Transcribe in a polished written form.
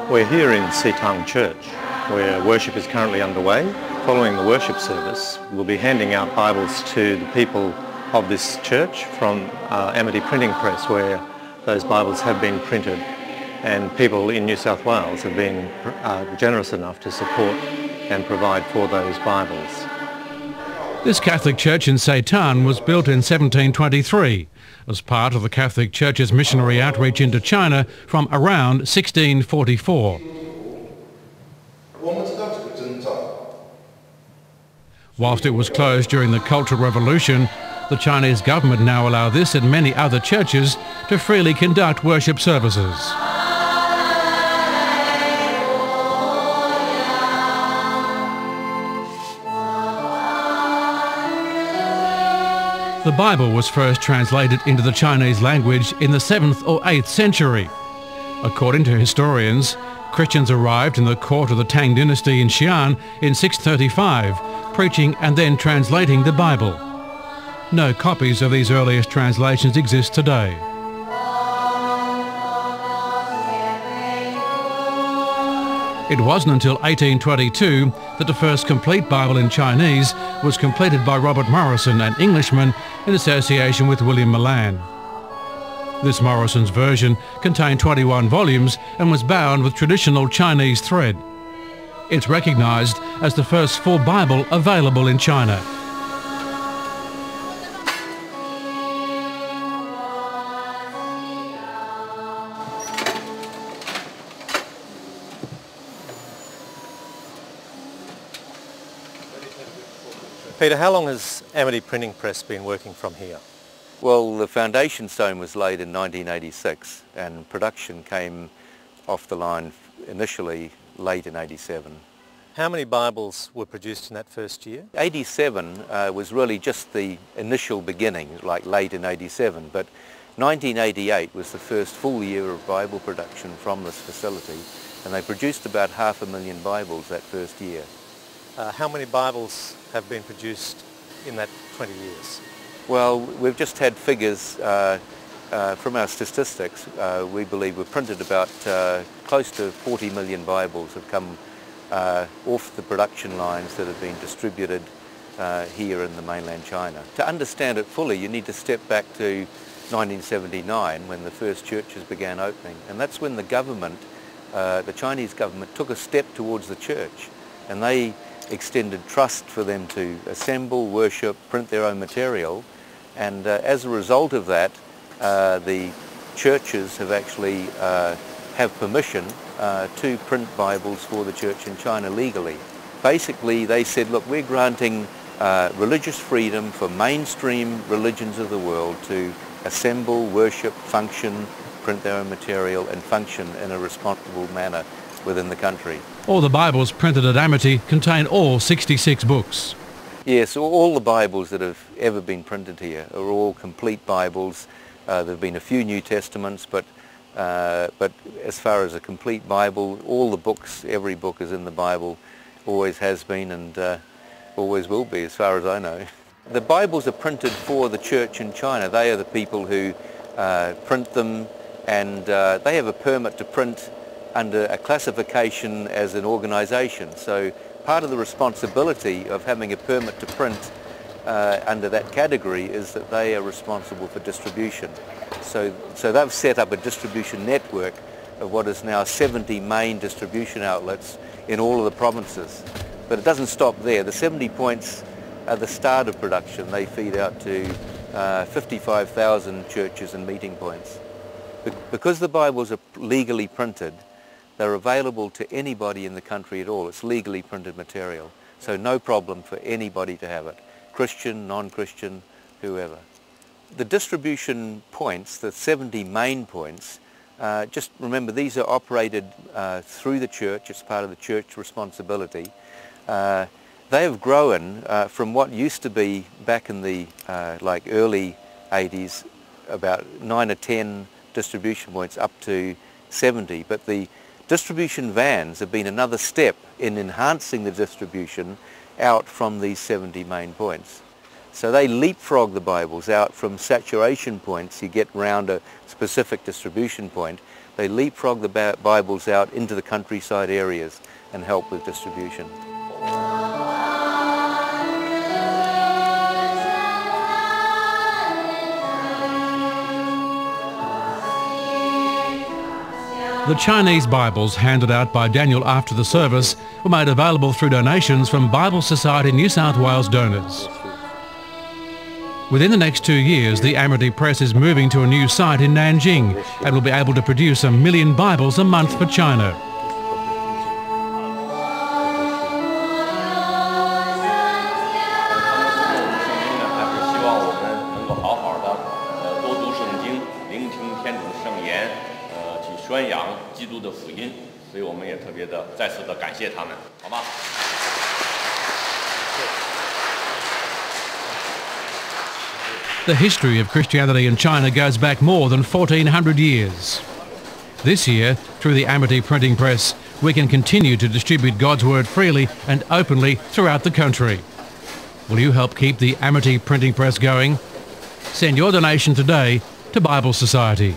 We're here in Sitang Church, where worship is currently underway. Following the worship service, we'll be handing out Bibles to the people of this church from Amity Printing Press, where those Bibles have been printed, and people in New South Wales have been generous enough to support and provide for those Bibles. This Catholic church in Seitan was built in 1723 as part of the Catholic Church's missionary outreach into China from around 1644. Whilst it was closed during the Cultural Revolution, the Chinese government now allow this and many other churches to freely conduct worship services. The Bible was first translated into the Chinese language in the 7th or 8th century. According to historians, Christians arrived in the court of the Tang dynasty in Xi'an in 635, preaching and then translating the Bible. No copies of these earliest translations exist today. It wasn't until 1822 that the first complete Bible in Chinese was completed by Robert Morrison, an Englishman, in association with William Milan. This Morrison's version contained 21 volumes and was bound with traditional Chinese thread. It's recognised as the first full Bible available in China. Peter, how long has Amity Printing Press been working from here? Well, the foundation stone was laid in 1986 and production came off the line initially late in 87. How many Bibles were produced in that first year? 87 was really just the initial beginning, like late in 87, but 1988 was the first full year of Bible production from this facility, and they produced about 500,000 Bibles that first year. How many Bibles have been produced in that 20 years? Well, we've just had figures from our statistics. We believe we've printed about close to 40 million Bibles have come off the production lines that have been distributed here in the mainland China. To understand it fully, you need to step back to 1979 when the first churches began opening, and that's when the government, the Chinese government, took a step towards the church, and they extended trust for them to assemble, worship, print their own material, and as a result of that, the churches have actually have permission to print Bibles for the church in China legally. Basically, they said, look, we're granting religious freedom for mainstream religions of the world to assemble, worship, function, print their own material, and function in a responsible manner within the country. All the Bibles printed at Amity contain all 66 books. Yes, all the Bibles that have ever been printed here are all complete Bibles. There have been a few New Testaments, but as far as a complete Bible, all the books, every book is in the Bible, always has been and always will be as far as I know. The Bibles are printed for the church in China. They are the people who print them, and they have a permit to print under a classification as an organisation. So part of the responsibility of having a permit to print under that category is that they are responsible for distribution. So they've set up a distribution network of what is now 70 main distribution outlets in all of the provinces. But it doesn't stop there. The 70 points are the start of production. They feed out to 55,000 churches and meeting points. Because the Bibles are legally printed, they're available to anybody in the country at all. It's legally printed material, so no problem for anybody to have it. Christian, non-Christian, whoever. The distribution points, the 70 main points, just remember these are operated through the church. It's part of the church responsibility. They have grown from what used to be back in the like early 80s, about 9 or 10 distribution points up to 70, but the distribution vans have been another step in enhancing the distribution out from these 70 main points. So they leapfrog the Bibles out from saturation points you get round a specific distribution point, They leapfrog the Bibles out into the countryside areas and help with distribution. The Chinese Bibles handed out by Daniel after the service were made available through donations from Bible Society New South Wales donors. Within the next 2 years, the Amity Press is moving to a new site in Nanjing and will be able to produce 1 million Bibles a month for China. The history of Christianity in China goes back more than 1400 years. This year, through the Amity Printing Press, we can continue to distribute God's Word freely and openly throughout the country. Will you help keep the Amity Printing Press going? Send your donation today to Bible Society.